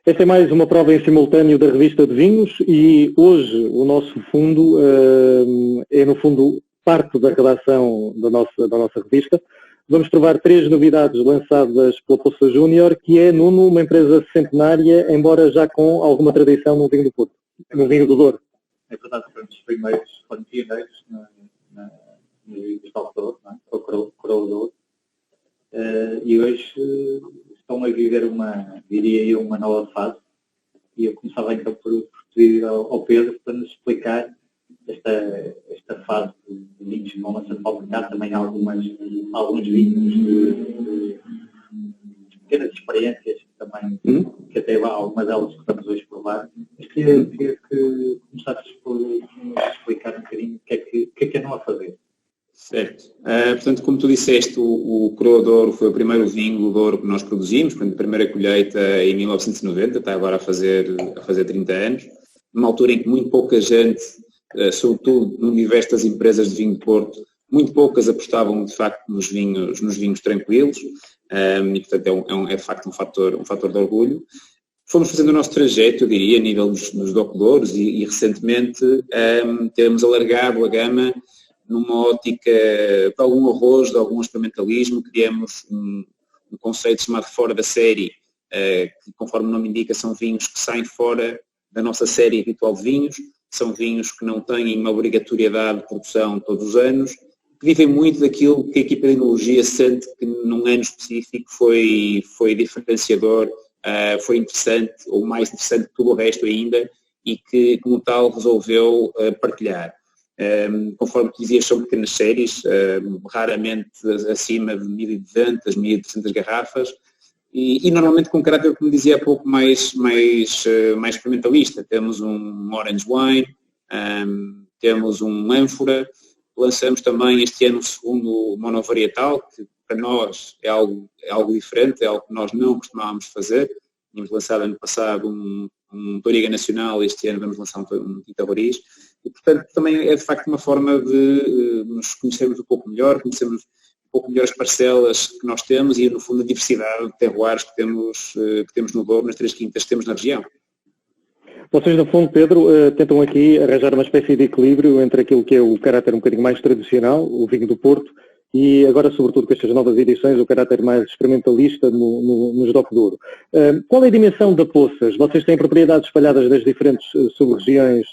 Esta é mais uma prova em simultâneo da revista de vinhos e hoje o nosso fundo é, no fundo, parte da redação da nossa revista. Vamos provar 3 novidades lançadas pela Poça Júnior, que é, Nuno, uma empresa centenária, embora já com alguma tradição no vinho do Porto, no vinho do Douro. É verdade, foram os primeiros, foram pioneiros no vinho dos Douro, não é? O Coroa Douro. E hoje estão a viver uma nova fase. E eu começava então por pedir ao Pedro para nos explicar esta fase de vinhos que vão lançando para o mercado, também alguns vinhos de pequenas experiências também, que até algumas delas que estamos hoje a provar. Mas queria que começasses por nos explicar um bocadinho o que é que andam a fazer. Certo. Portanto, como tu disseste, o Coroa Douro foi o primeiro vinho do Douro que nós produzimos, portanto, a primeira colheita em 1990, está agora a fazer 30 anos, numa altura em que muito pouca gente, sobretudo no universo das empresas de vinho de Porto, muito poucas apostavam de facto nos vinhos tranquilos, e portanto é de facto um fator de orgulho. Fomos fazendo o nosso trajeto, eu diria, a nível dos docodouros e recentemente temos alargado a gama numa ótica de algum arroz, de algum experimentalismo. Criamos um conceito chamado Fora da Série, que conforme o nome indica são vinhos que saem fora da nossa série habitual de vinhos, são vinhos que não têm uma obrigatoriedade de produção todos os anos, que vivem muito daquilo que a equipa de enologia sente que num ano específico foi diferenciador, foi interessante, ou mais interessante que tudo o resto ainda, e que como tal resolveu partilhar. Conforme tu dizias, são pequenas séries, raramente acima de 1.200, 1.300 garrafas, e normalmente com caráter, como dizia há pouco, mais experimentalista. Temos um Orange Wine, temos um ânfora, lançamos também este ano um segundo monovarietal, que para nós é algo diferente, é algo que nós não costumávamos fazer. Tínhamos lançado ano passado um Touriga Nacional, este ano vamos lançar um Tinta Roriz, e portanto também é de facto uma forma de nos conhecermos um pouco melhor, conhecermos um pouco melhor as parcelas que nós temos e no fundo a diversidade de terroirs que temos no Douro, nas 3 quintas que temos na região. Vocês, no fundo, Pedro, tentam aqui arranjar uma espécie de equilíbrio entre aquilo que é o caráter um bocadinho mais tradicional, o vinho do Porto, e agora, sobretudo, com estas novas edições, o caráter mais experimentalista nos DOC Douro. Qual é a dimensão da Poças? Vocês têm propriedades espalhadas das diferentes sub-regiões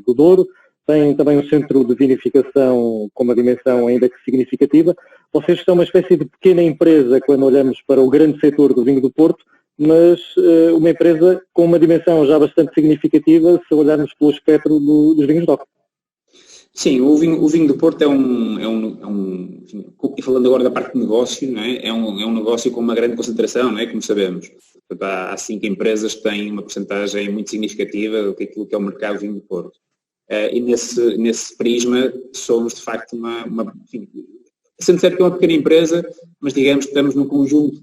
do Douro, têm também um centro de vinificação com uma dimensão ainda que significativa. Vocês são uma espécie de pequena empresa quando olhamos para o grande setor do vinho do Porto, mas uma empresa com uma dimensão já bastante significativa se olharmos pelo espectro dos vinhos DOC. Sim, o vinho do Porto e falando agora da parte de negócio, não é? É um negócio com uma grande concentração, não é? Como sabemos. Há 5 empresas que têm uma porcentagem muito significativa do que aquilo que é o mercado do vinho do Porto. E nesse prisma somos de facto sendo certo que é uma pequena empresa, mas digamos que estamos num conjunto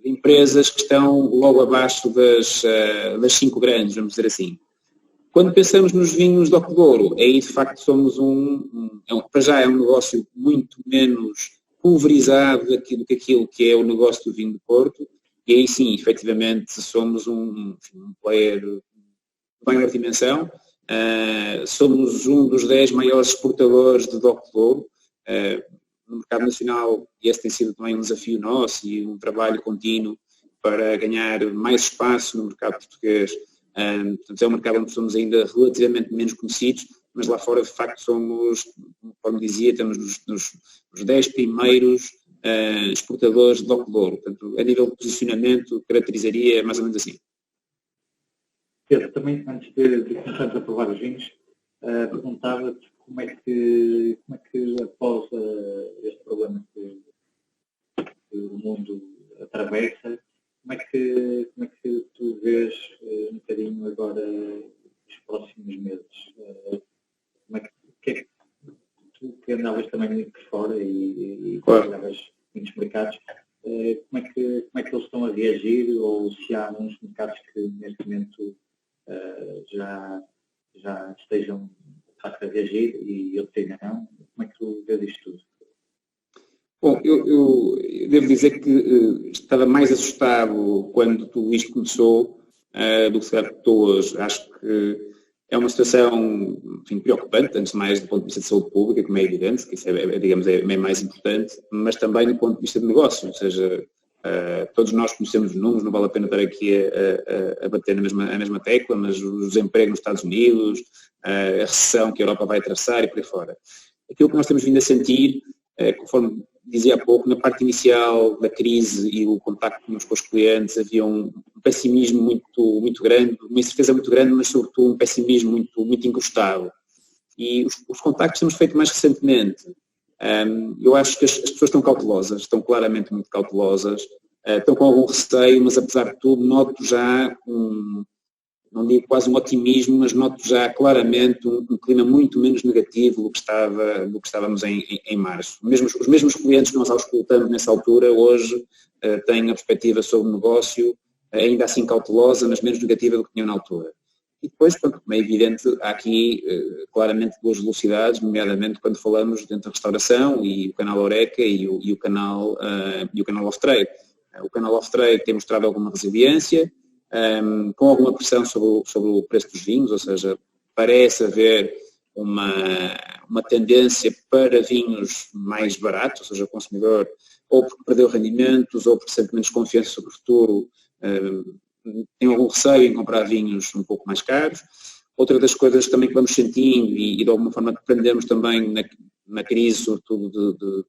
de empresas que estão logo abaixo das 5 grandes, vamos dizer assim. Quando pensamos nos vinhos DOC Douro, aí de facto somos para já é um negócio muito menos pulverizado do que aquilo que é o negócio do vinho do Porto, e aí sim, efetivamente, somos um player de maior dimensão, somos um dos 10 maiores exportadores de DOC Douro, no mercado nacional, e esse tem sido também um desafio nosso e um trabalho contínuo para ganhar mais espaço no mercado português. Portanto, é um mercado onde somos ainda relativamente menos conhecidos, mas lá fora de facto somos, como dizia, estamos nos 10 primeiros exportadores de DOC Douro. Portanto, a nível de posicionamento, caracterizaria mais ou menos assim. Pedro, também antes de começarmos a provar os vinhos, perguntava-te como é que após este problema que o mundo atravessa, como é que tu vês um bocadinho agora os próximos meses? Que é que tu que andavas também muito por fora e trabalhavas muitos mercados, como é que eles estão a reagir, ou se há uns mercados que neste momento já estejam de facto a reagir e outros ainda não? Como é que tu vês isto tudo? Bom, eu devo dizer que estava mais assustado quando tudo isto começou do que se calhar estou hoje. Acho que é uma situação, enfim, preocupante, antes de mais do ponto de vista de saúde pública, como é evidente, que isso digamos, é mais importante, mas também do ponto de vista de negócio, ou seja, todos nós conhecemos os números, não vale a pena estar aqui a bater na mesma tecla, mas o desemprego nos Estados Unidos, a recessão que a Europa vai atravessar e por aí fora. Aquilo que nós temos vindo a sentir, conforme dizia há pouco, na parte inicial da crise e o contacto com os clientes, havia um pessimismo muito grande, uma incerteza muito grande, mas sobretudo um pessimismo muito encrustado. E os contactos que temos feito mais recentemente, eu acho que as pessoas estão cautelosas, estão claramente muito cautelosas, estão com algum receio, mas apesar de tudo noto já não digo quase um otimismo, mas noto já claramente um clima muito menos negativo do que estávamos em março. Os mesmos clientes que nós auscultamos nessa altura, hoje têm a perspectiva sobre o negócio, ainda assim cautelosa, mas menos negativa do que tinham na altura. E depois, como é evidente, há aqui claramente duas velocidades, nomeadamente quando falamos dentro da restauração e o canal Horeca e o canal Off-Trade. O canal Off-Trade tem mostrado alguma resiliência, com alguma pressão sobre o preço dos vinhos, ou seja, parece haver uma tendência para vinhos mais baratos, ou seja, o consumidor ou porque perdeu rendimentos ou porque sente menos confiança sobre o futuro, tem algum receio em comprar vinhos um pouco mais caros. Outra das coisas também que vamos sentindo e de alguma forma que aprendemos também na crise, sobretudo de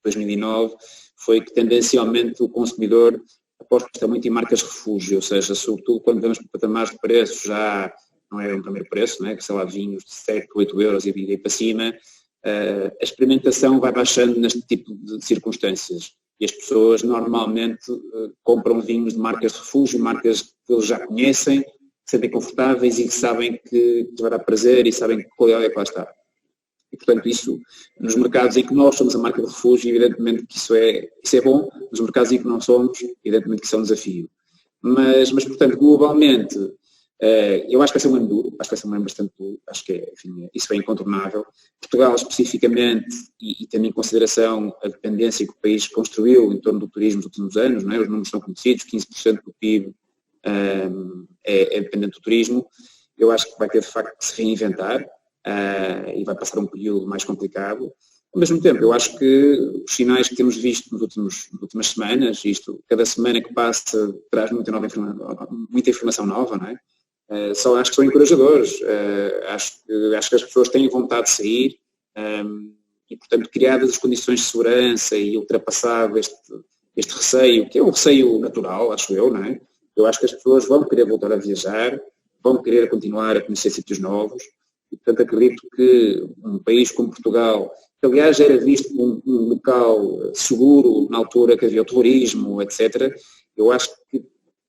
2009, foi que tendencialmente o consumidor aposta muito em marcas refúgio, ou seja, sobretudo quando vemos patamares de preço já não é um primeiro preço, não é? Que sei lá, vinhos de 7, 8 euros e para cima, a experimentação vai baixando neste tipo de circunstâncias e as pessoas normalmente compram vinhos de marcas de refúgio, marcas que eles já conhecem, se sentem confortáveis e que sabem que vai dar prazer e sabem que qualidade é que lá está. E, portanto, isso, nos mercados em que nós somos a marca de refúgio, evidentemente que isso é bom, nos mercados em que não somos, evidentemente que isso é um desafio. Mas portanto, globalmente, eu acho que vai ser um ano duro, acho que vai ser um ano bastante duro, acho que enfim, isso é incontornável. Portugal, especificamente, e tendo em consideração a dependência que o país construiu em torno do turismo nos últimos anos, não é? Os números são conhecidos, 15% do PIB é dependente do turismo, eu acho que vai ter de facto que se reinventar. E vai passar um período mais complicado. Ao mesmo tempo, eu acho que os sinais que temos visto nas últimas semanas, cada semana que passa traz muita informação nova, não é? Só acho que são encorajadores, acho que as pessoas têm vontade de sair e, portanto, criadas as condições de segurança e ultrapassado este receio, que é um receio natural, acho eu, não é? Eu acho que as pessoas vão querer voltar a viajar, vão querer continuar a conhecer sítios novos. E, portanto, acredito que um país como Portugal, que aliás era visto como um local seguro na altura que havia o terrorismo, etc., eu acho que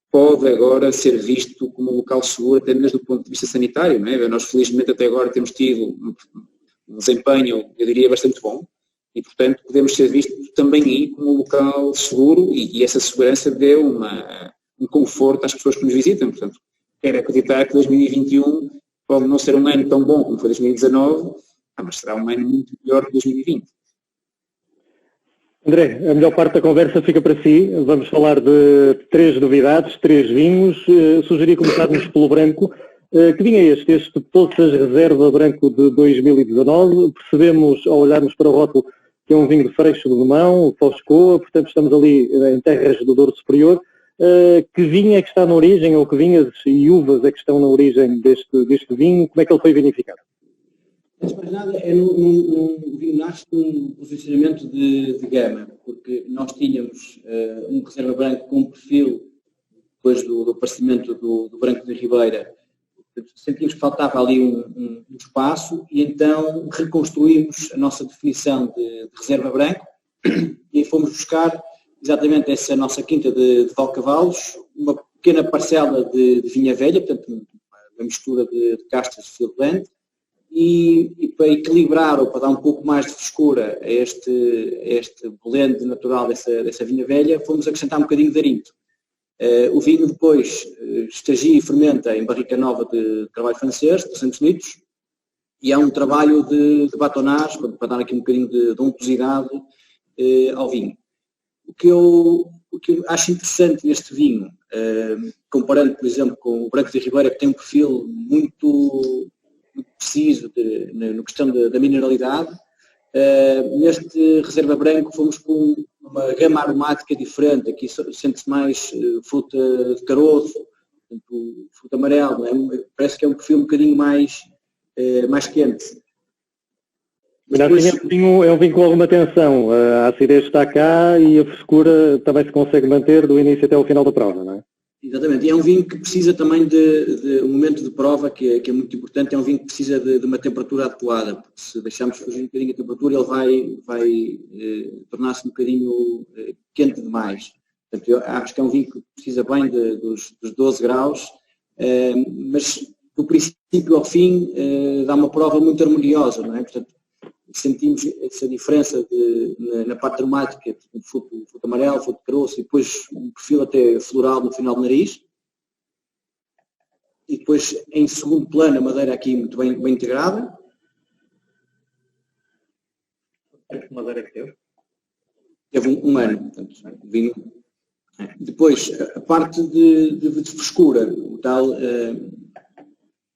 pode agora ser visto como um local seguro até mesmo do ponto de vista sanitário, não é? Nós felizmente até agora temos tido um desempenho, eu diria, bastante bom e, portanto, podemos ser vistos também aí como um local seguro e essa segurança deu um conforto às pessoas que nos visitam. Portanto, quero acreditar que 2021 pode não ser um ano tão bom como foi 2019, mas será um ano muito melhor que 2020. André, a melhor parte da conversa fica para si. Vamos falar de 3 novidades, 3 vinhos. Sugeria começarmos pelo branco. Que vinho é este? Este Poças Reserva Branco de 2019. Percebemos, ao olharmos para o rótulo, que é um vinho de Freixo de Domão, Foscoa, portanto estamos ali em terras do Douro Superior. Que vinho é que está na origem, ou que vinhas e uvas é que estão na origem deste vinho? Como é que ele foi vinificado? Antes de mais nada, o vinho nasce com um posicionamento de gama, porque nós tínhamos um reserva branco com um perfil, depois do aparecimento do Branco de Ribeira, sentimos que faltava ali um espaço e então reconstruímos a nossa definição de reserva branco e fomos buscar exatamente essa nossa quinta de Valcavalos, uma pequena parcela de vinha velha, portanto uma mistura de castas de Fieldland, e para equilibrar ou para dar um pouco mais de frescura a este blend natural dessa vinha velha, fomos acrescentar um bocadinho de arinto. O vinho depois estagia e fermenta em barrica nova de carvalho francês, 300 litros, e há um trabalho de batonage, para dar aqui um bocadinho de untuosidade ao vinho. O que eu acho interessante neste vinho, comparando, por exemplo, com o Branco da Ribeira, que tem um perfil muito preciso na questão da mineralidade, neste Reserva Branco fomos com uma gama aromática diferente. Aqui sente-se mais fruta de caroço, fruta amarela, não é? Parece que é um perfil um bocadinho mais quente. Mas depois, é um vinho com alguma tensão, a acidez está cá e a frescura também se consegue manter do início até ao final da prova, não é? Exatamente, e é um vinho que precisa também de um momento de prova que é muito importante. É um vinho que precisa de uma temperatura adequada, porque se deixarmos fugir um bocadinho a temperatura ele vai tornar-se um bocadinho quente demais. Portanto, eu acho que é um vinho que precisa bem dos 12 graus, mas do princípio ao fim dá uma prova muito harmoniosa, não é? Portanto, sentimos essa diferença na parte aromática, fruto amarelo, fruto de caroço, e depois um perfil até floral no final do nariz. E depois, em segundo plano, a madeira aqui muito bem integrada. Que madeira que teve? Teve um ano, portanto, vinho. Depois, a parte de frescura, o tal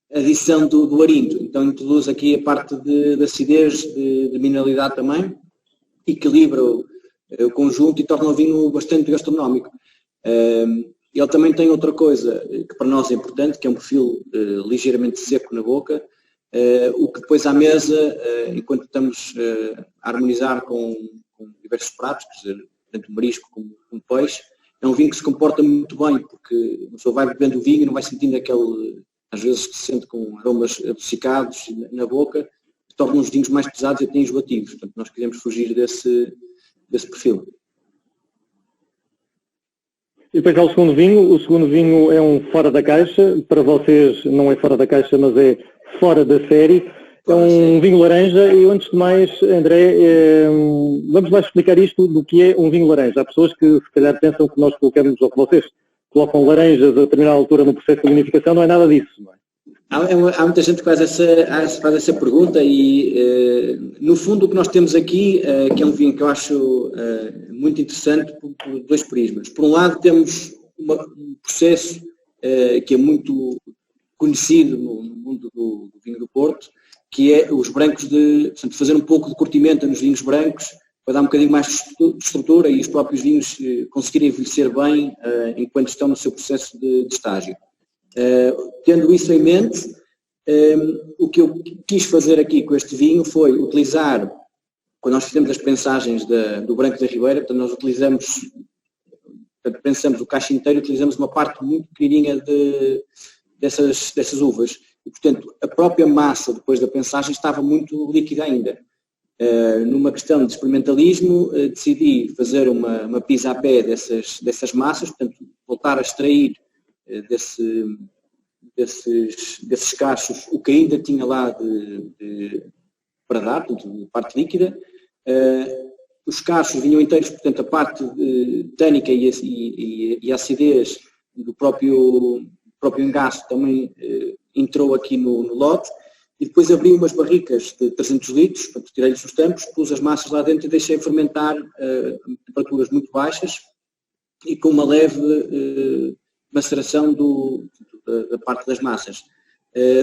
adição do arinto, então introduz aqui a parte de acidez, de mineralidade também, equilibra o conjunto e torna o vinho bastante gastronómico. Ele também tem outra coisa que para nós é importante, que é um perfil ligeiramente seco na boca, o que depois à mesa, enquanto estamos a harmonizar com diversos pratos, quer dizer, tanto marisco como peixe, é um vinho que se comporta muito bem, porque a pessoa vai bebendo o vinho e não vai sentindo aquele, às vezes que se sente com aromas adocicados na boca, que tornam os vinhos mais pesados e até enjoativos. Portanto, nós queremos fugir desse perfil. E depois há o segundo vinho. O segundo vinho é um fora da caixa. Para vocês não é fora da caixa, mas é fora da série. É um vinho laranja e, antes de mais, André, vamos lá explicar isto do que é um vinho laranja. Há pessoas que se calhar pensam que nós colocamos, ou que vocês colocam laranjas a determinada altura no processo de vinificação. Não é nada disso, não é? Há muita gente que faz essa pergunta e, no fundo, o que nós temos aqui, que é um vinho que eu acho muito interessante por dois prismas. Por um lado, temos um processo que é muito conhecido no mundo do vinho do Porto, que é os brancos portanto, fazer um pouco de curtimento nos vinhos brancos, para dar um bocadinho mais de estrutura e os próprios vinhos conseguirem envelhecer bem enquanto estão no seu processo de estágio. Tendo isso em mente, o que eu quis fazer aqui com este vinho foi utilizar, quando nós fizemos as pensagens do Branco da Ribeira, portanto nós pensamos o cacho inteiro, utilizamos uma parte muito pequenininha dessas uvas. E, portanto, a própria massa, depois da pensagem, estava muito líquida ainda. Numa questão de experimentalismo, decidi fazer uma pisa a pé dessas massas, portanto, voltar a extrair desses cachos o que ainda tinha lá para dar, portanto, de parte líquida. Os cachos vinham inteiros, portanto, a parte tânica e a acidez do próprio engaço também entrou aqui no lote, e depois abri umas barricas de 300 litros, portanto, tirei-lhes os tampos, pus as massas lá dentro e deixei fermentar a temperaturas muito baixas e com uma leve maceração da parte das massas.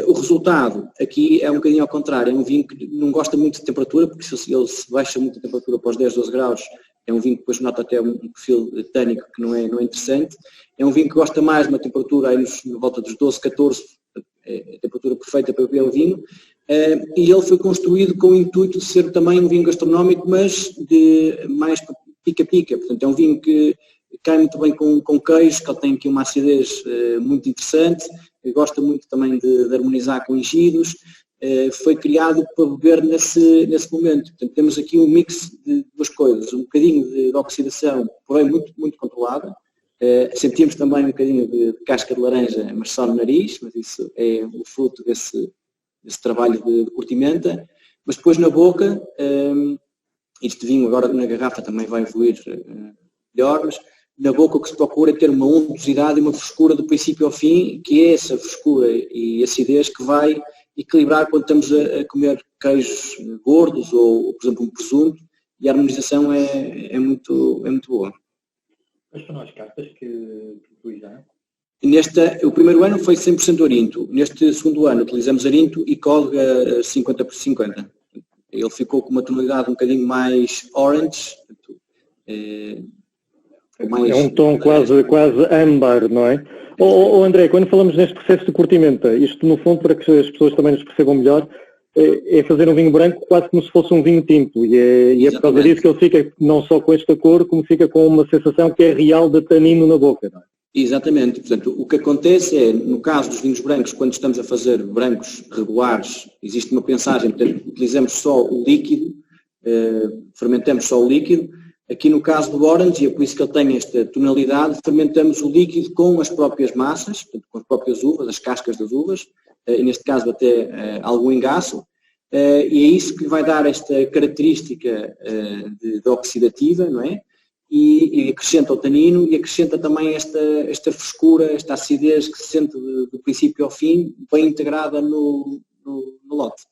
O resultado aqui é um bocadinho ao contrário, é um vinho que não gosta muito de temperatura, porque se ele baixa muito a temperatura para os 10, 12 graus, é um vinho que depois nota até um perfil tânico que não é interessante. É um vinho que gosta mais de uma temperatura aí na volta dos 12, 14, é a temperatura perfeita para beber o vinho. E ele foi construído com o intuito de ser também um vinho gastronómico, mas de mais pica-pica. Portanto, é um vinho que cai muito bem com queijo, que ele tem aqui uma acidez muito interessante, gosta muito também de harmonizar com enchidos. Foi criado para beber nesse momento. Portanto, temos aqui um mix de duas coisas, um bocadinho de oxidação, porém muito, muito controlada. Sentimos também um bocadinho de casca de laranja, mas só no nariz, mas isso é o fruto desse trabalho de curtimenta. Mas depois na boca, este vinho agora na garrafa também vai evoluir melhor, mas na boca o que se procura é ter uma untuosidade e uma frescura do princípio ao fim, que é essa frescura e acidez que vai equilibrar quando estamos a comer queijos gordos ou, por exemplo, um presunto, e a harmonização é muito boa. Quais foram as cartas que utilizaram? O primeiro ano foi 100% Orinto. Neste segundo ano utilizamos Arinto e Códega 50/50. Ele ficou com uma tonalidade um bocadinho mais orange. É um tom quase âmbar, não é? André, quando falamos neste processo de curtimento, isto no fundo, para que as pessoas também nos percebam melhor, é fazer um vinho branco quase como se fosse um vinho tinto. E é por causa disso que ele fica não só com esta cor, como fica com uma sensação que é real de tanino na boca, não é? Exatamente. Portanto, o que acontece é, no caso dos vinhos brancos, quando estamos a fazer brancos regulares, existe uma pensagem, portanto, utilizamos só o líquido, fermentamos só o líquido. Aqui no caso do Orange, e é por isso que ele tem esta tonalidade, fermentamos o líquido com as próprias massas, portanto, com as próprias uvas, as cascas das uvas, e neste caso até algum engaço, e é isso que vai dar esta característica de oxidativa, não é? E acrescenta o tanino e acrescenta também esta frescura, esta acidez que se sente do princípio ao fim, bem integrada no lote.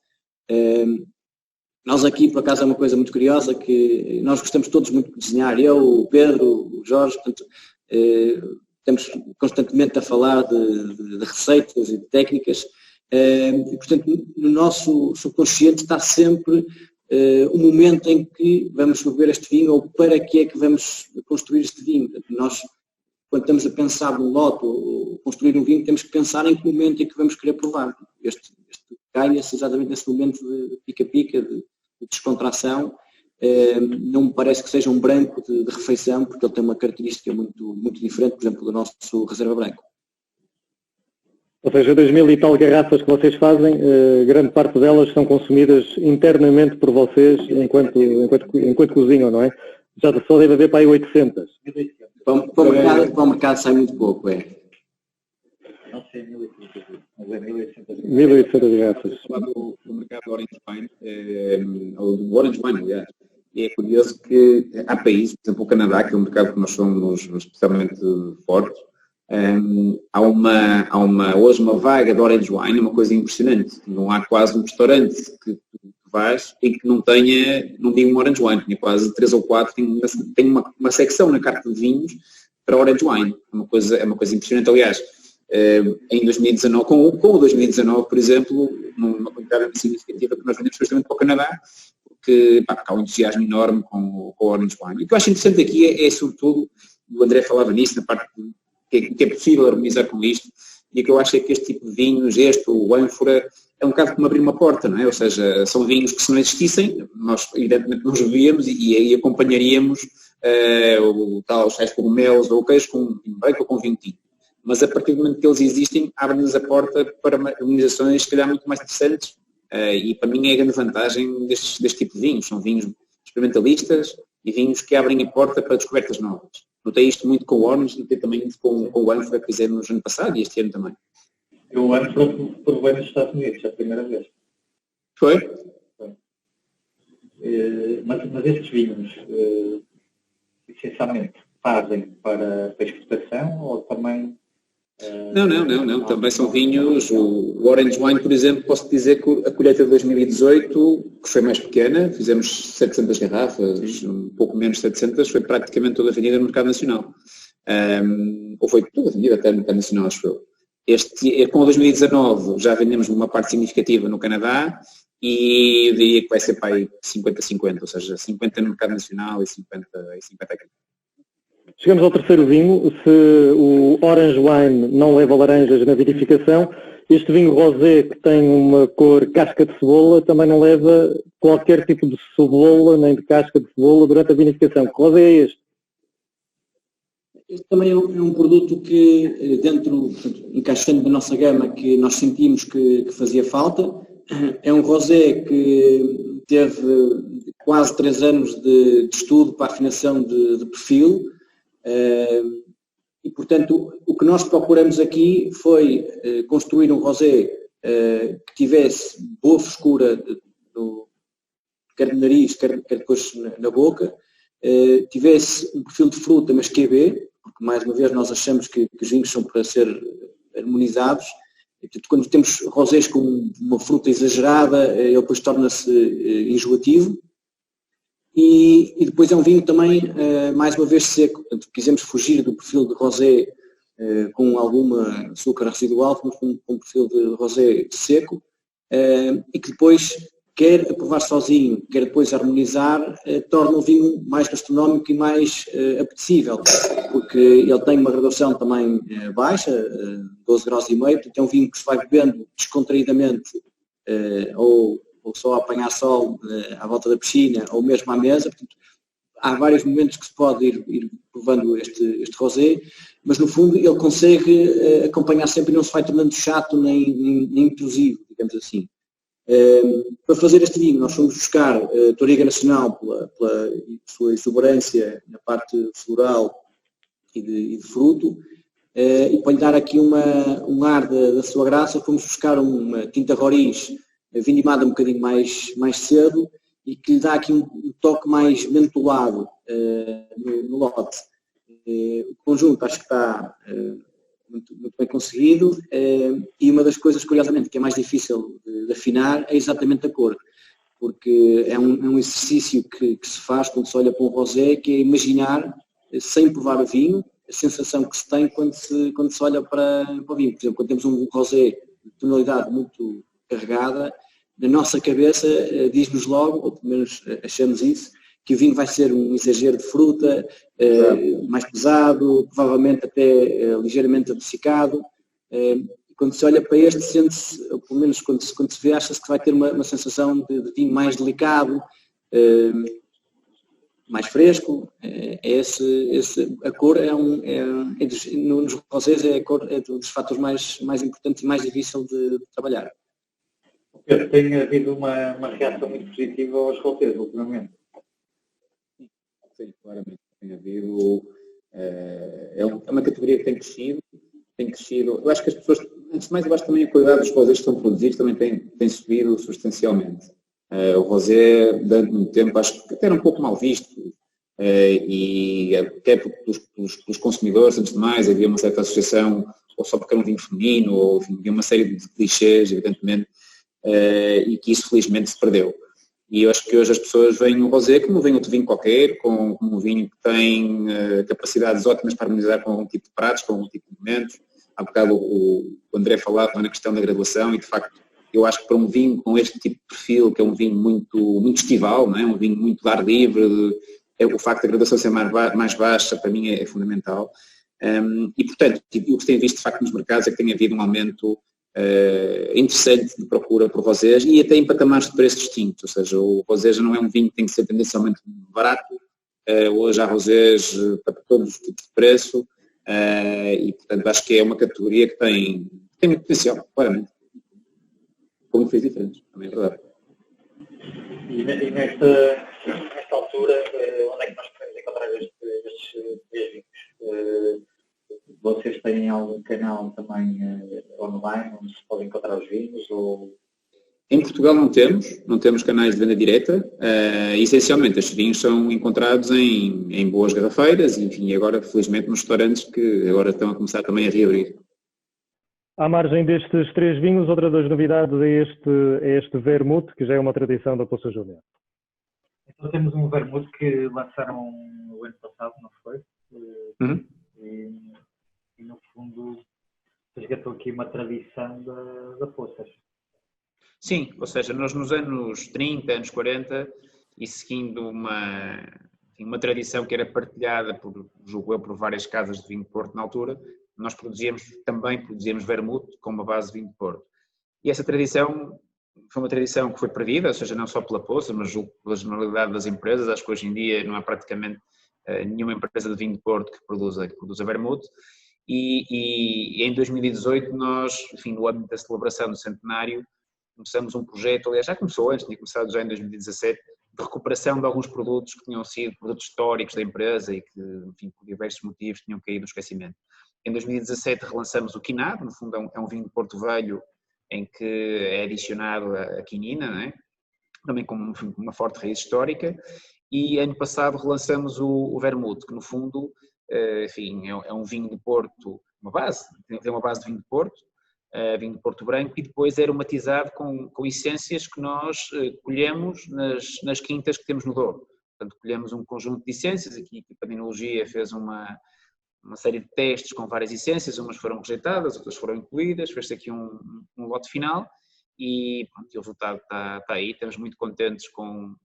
Nós aqui, por acaso, é uma coisa muito curiosa, que nós gostamos todos muito de desenhar, eu, o Pedro, o Jorge, portanto, estamos constantemente a falar de receitas e de técnicas, e, portanto, no nosso subconsciente está sempre o momento em que vamos beber este vinho ou para que é que vamos construir este vinho. Portanto, nós, quando estamos a pensar num lote ou construir um vinho, temos que pensar em que momento é que vamos querer provar. Este ganha-se exatamente nesse momento de pica-pica, de descontração. Não me parece que seja um branco de refeição, porque ele tem uma característica muito, muito diferente, por exemplo, do nosso reserva branco. Ou seja, 2000 e tal garrafas que vocês fazem, grande parte delas são consumidas internamente por vocês enquanto cozinham, não é? Já só deve haver para aí 800. Para o mercado sai muito pouco, é. Não sei, 1.800, mas é 1.800. 1.800 garrafas. Do mercado do Orange Wine, ou do Orange Wine, aliás, e é curioso que há países, por exemplo o Canadá, que é um mercado que nós somos especialmente fortes, há hoje uma vaga de Orange Wine, uma coisa impressionante. Não há quase um restaurante que vais e que não diga um Orange Wine. Tinha quase 3 ou 4, tem uma secção na carta de vinhos para Orange Wine. É uma coisa impressionante. Aliás, em 2019, com o 2019, por exemplo, uma quantidade significativa que nós vendemos justamente para o Canadá, porque há um entusiasmo enorme com o Orange Wine. E o que eu acho interessante aqui é sobretudo, o André falava nisso, na parte que é possível harmonizar com isto, e o que eu acho é que este tipo de vinhos, o ânfora, é um bocado como abrir uma porta, não é? Ou seja, são vinhos que se não existissem, nós evidentemente não os bebíamos e aí acompanharíamos os tais cogumelos ou queijos com vinho branco ou com vinho tinto. Mas a partir do momento que eles existem, abrem-nos a porta para harmonizações, se calhar, muito mais interessantes, e para mim é a grande vantagem deste tipo de vinhos. São vinhos experimentalistas e vinhos que abrem a porta para descobertas novas. Notei isto muito com o Orange, notei também muito com o ânfora que fizemos no ano passado e este ano também. Eu o ânfora provei nos Estados Unidos, é a primeira vez. Foi? Mas estes vinhos, essencialmente, fazem para exportação ou também... Não. Também são vinhos. O Orange Wine, por exemplo, posso dizer que a colheita de 2018, que foi mais pequena, fizemos 700 garrafas, um pouco menos de 700, foi praticamente toda vendida no mercado nacional. Ou foi toda vendida até no mercado nacional, acho eu. Com o 2019 já vendemos uma parte significativa no Canadá e eu diria que vai ser para aí 50-50, ou seja, 50 no mercado nacional e 50 aqui. Chegamos ao terceiro vinho. Se o Orange Wine não leva laranjas na vinificação, este vinho rosé, que tem uma cor casca de cebola, também não leva qualquer tipo de cebola, nem de casca de cebola durante a vinificação. Que rosé é este? Este também é um produto que, portanto, encaixando na nossa gama, que nós sentimos que fazia falta. É um rosé que teve quase 3 anos de estudo para afinação de perfil. E, portanto, o que nós procuramos aqui foi construir um rosé que tivesse boa frescura, quer no nariz, quer depois na boca, tivesse um perfil de fruta, mas QB, porque mais uma vez nós achamos que os vinhos são para ser harmonizados. E, portanto, quando temos rosés com uma fruta exagerada, ele depois torna-se enjoativo. e depois é um vinho também, mais uma vez, seco. Portanto, quisemos fugir do perfil de rosé com alguma açúcar residual, com um perfil de rosé seco, e que depois, quer a provar sozinho, quer depois a harmonizar, torna o vinho mais gastronómico e mais apetecível, porque ele tem uma graduação também baixa, 12 graus e meio, portanto é um vinho que se vai bebendo descontraídamente, ou só a apanhar sol à volta da piscina, ou mesmo à mesa. Portanto, há vários momentos que se pode ir provando este rosé, mas no fundo ele consegue acompanhar sempre e não se vai tornando chato nem intrusivo, digamos assim. Para fazer este vinho nós fomos buscar Touriga Nacional pela sua exuberância na parte floral e de fruto, e para lhe dar aqui um ar da sua graça, fomos buscar uma tinta Roriz vindimada um bocadinho mais cedo e que lhe dá aqui um toque mais mentolado no lote. O conjunto acho que está muito bem conseguido, e uma das coisas, curiosamente, que é mais difícil de afinar é exatamente a cor, porque é um exercício que se faz quando se olha para um rosé, que é imaginar, sem provar o vinho, a sensação que se tem quando se olha para o vinho. Por exemplo, quando temos um rosé de tonalidade muito carregada, na nossa cabeça diz-nos logo, ou pelo menos achamos isso, que o vinho vai ser um exagero de fruta, mais pesado, provavelmente até ligeiramente adocicado. Quando se olha para este, sente-se, ou pelo menos quando se vê, acha-se que vai ter uma sensação de vinho mais delicado, mais fresco. A cor nos rosés é dos fatores mais importantes e mais difícil de trabalhar. Pedro, tem havido uma reação muito positiva aos rosés ultimamente. Sim, claramente tem havido. É uma categoria que tem crescido. Eu acho que as pessoas, antes de mais, eu acho que também a qualidade dos rosés que estão produzidos também tem subido substancialmente. O rosé, durante muito tempo, acho que até era um pouco mal visto, e até pelos consumidores, antes de mais, havia uma certa associação, ou só porque era um vinho feminino, ou enfim, havia uma série de clichês, evidentemente, e que isso felizmente se perdeu. E eu acho que hoje as pessoas veem o rosé como veem outro vinho qualquer, como um vinho que tem capacidades ótimas para harmonizar com algum tipo de pratos, com algum tipo de alimentos. Há bocado o André falava na questão da graduação, e de facto eu acho que para um vinho com este tipo de perfil, que é um vinho muito estival, não é? Um vinho muito de ar livre, o facto da graduação ser mais baixa para mim é fundamental. E portanto, o que se tem visto de facto nos mercados é que tem havido um aumento interessante de procura por rosés, e até em patamares de preço distintos, ou seja, o rosé já não é um vinho que tem que ser tendencialmente barato, hoje há rosés para todos os tipos de preço, e portanto acho que é uma categoria que tem muito potencial, claramente, com muito feios diferentes, também é verdade. E nesta altura, onde é que nós podemos encontrar estes vinhos? Vocês têm algum canal também online onde se podem encontrar os vinhos? Ou... Em Portugal não temos canais de venda direta. Essencialmente estes vinhos são encontrados em boas garrafeiras, e enfim, agora felizmente nos restaurantes que agora estão a começar também a reabrir. À margem destes 3 vinhos, outra das novidades é este vermute, que já é uma tradição da Poça Júnior. Então temos um vermute que lançaram o ano passado, não foi? Uhum. E no fundo resgatou aqui uma tradição da Poças. Sim, ou seja, nós nos anos 30, anos 40, e seguindo uma tradição que era partilhada julgo eu, por várias casas de vinho de Porto na altura, nós produzíamos vermute com uma base de vinho de Porto. E essa tradição foi uma tradição que foi perdida, ou seja, não só pela Poça, mas julgo pela generalidade das empresas. Acho que hoje em dia não há praticamente nenhuma empresa de vinho de Porto que produza vermute. E em 2018 nós, enfim, no âmbito da celebração do centenário, começamos um projeto, aliás já começou antes, tinha começado já em 2017, de recuperação de alguns produtos que tinham sido produtos históricos da empresa e que, enfim, por diversos motivos tinham caído no esquecimento. Em 2017 relançamos o quinado, no fundo é um vinho de Porto Velho em que é adicionado a quinina, não é? Também com uma forte raiz histórica, e ano passado relançamos o vermute, que no fundo, enfim, é um vinho de Porto, tem uma base de vinho de Porto branco, e depois é aromatizado com essências que nós colhemos nas quintas que temos no Douro. Portanto, colhemos um conjunto de essências, aqui a equipa de enologia fez uma série de testes com várias essências, umas foram rejeitadas, outras foram incluídas, fez-se aqui um lote final e pronto, o resultado está aí. Estamos muito contentes com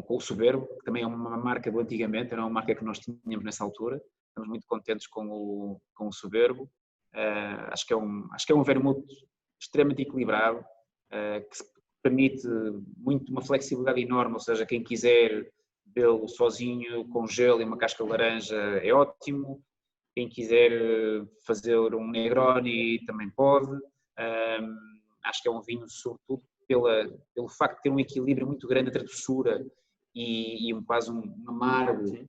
o Soberbo, que também é uma marca do antigamente, era uma marca que nós tínhamos nessa altura. Estamos muito contentes com o Soberbo. Acho que é um vermute extremamente equilibrado, que permite muito uma flexibilidade enorme, ou seja, quem quiser bebê-lo sozinho, com gelo e uma casca de laranja é ótimo. Quem quiser fazer um Negroni também pode. Acho que é um vinho, sobretudo, pelo facto de ter um equilíbrio muito grande entre a doçura e quase um amargo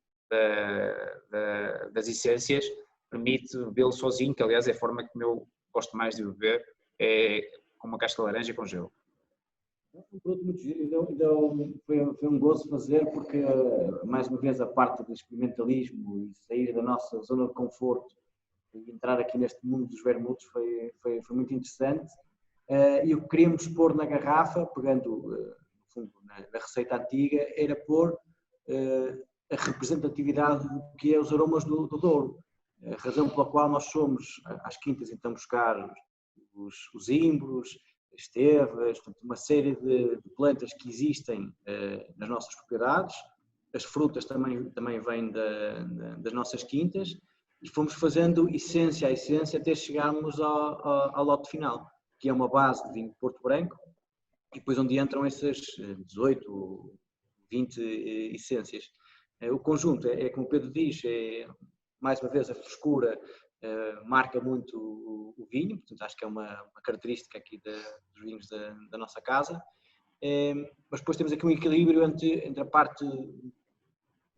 das essências, permite bebê-lo sozinho, que aliás é a forma que eu gosto mais de beber, é com uma casca de laranja e com gelo. Um produto muito giro, foi um gozo fazer, porque mais uma vez a parte do experimentalismo e sair da nossa zona de conforto e entrar aqui neste mundo dos vermutes foi muito interessante. E o que queríamos pôr na garrafa, pegando no fundo na receita antiga, era pôr a representatividade do que é os aromas do Douro. A razão pela qual nós somos às quintas então buscar os imbros, estevas, portanto, uma série de plantas que existem nas nossas propriedades. As frutas também vêm das nossas quintas e fomos fazendo essência a essência até chegarmos ao lote final, que é uma base de vinho de Porto Branco, e depois onde entram essas 18, 20 essências. O conjunto é como o Pedro diz, mais uma vez a frescura marca muito o vinho, portanto acho que é uma característica aqui dos vinhos da nossa casa, mas depois temos aqui um equilíbrio entre a parte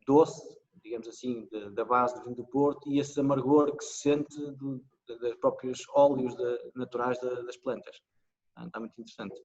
doce, digamos assim, da base do vinho do Porto e esse amargor que se sente dos próprios óleos naturais das plantas. Está muito interessante.